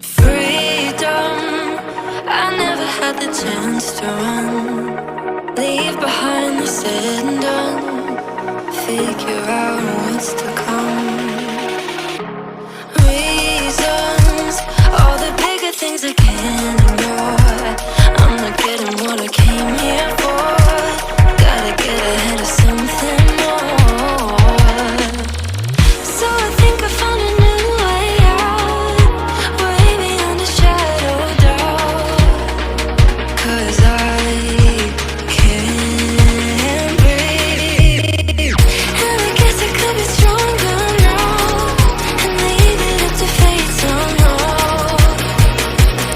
Freedom, I never had the chance to run. Leave behind the said and done. Figure out what's to come. Reasons, all the bigger things I can't ignore. I'm not getting what I came here for. Gotta get ahead of something more. So I think I found a new way out, way beyond a shadow of doubt. 'Cause I can't breathe, and I guess I could be stronger now and leave it up to fate somehow.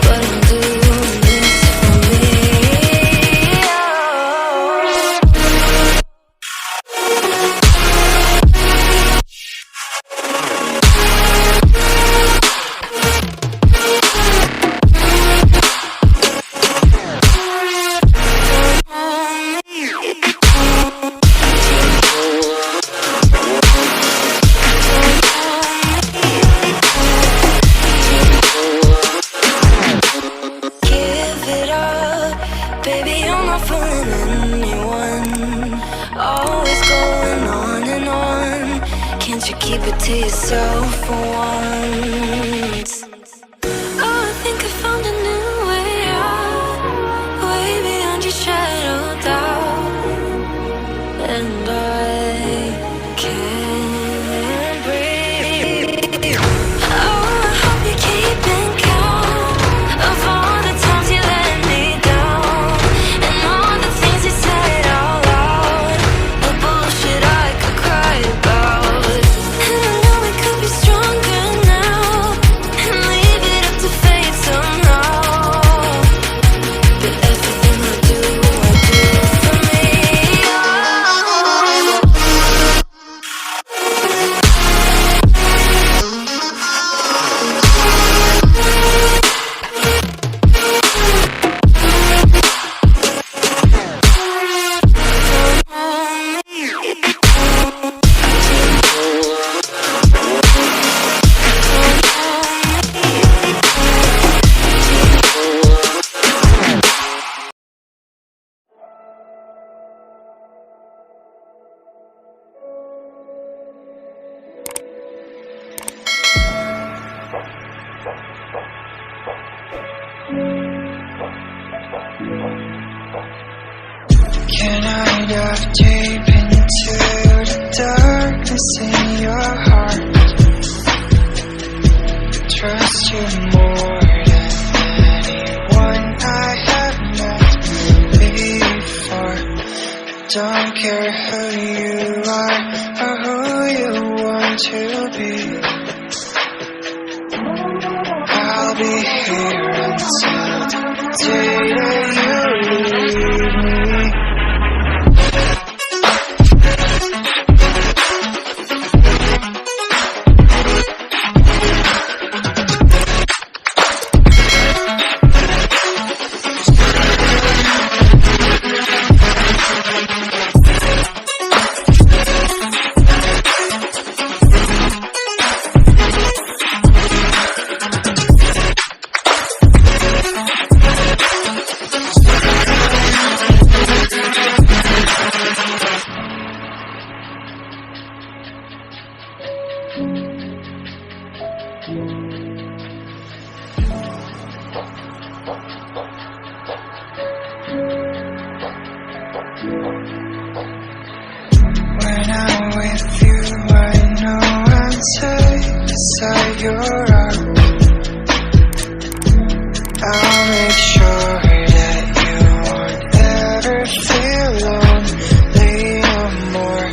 But I'm doing this for me. Give it up, baby, you're not fooling anyone. Always going on and on. Can't you keep it to yourself for once? Oh, I think I found a new way out, way beyond your shadow of doubt. And I can't breathe. Oh, I hope you're keeping count of all the times you let me down, and all the things you said out loud, the bullshit I could cry about. And I know we could be stronger now and leave it up to fate somehow. But everything I do for me. Can I dive deep into the darkness in your heart? Trust you more than anyone I have met before. Don't care who you are or who you want to be. I'll be here until the day that you leave me. When I'm with you, I know I'm safe beside your arm. I'll make sure that you won't ever feel lonely no more.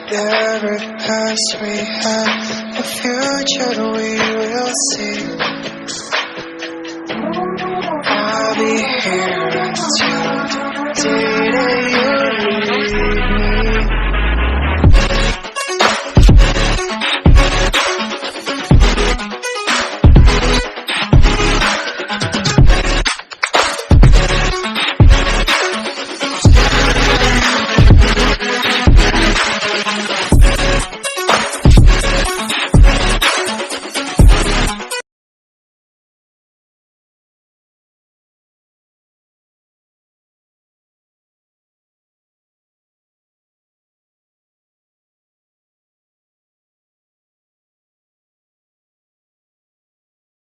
Whatever past we have, the future we will see. I'll be here until the day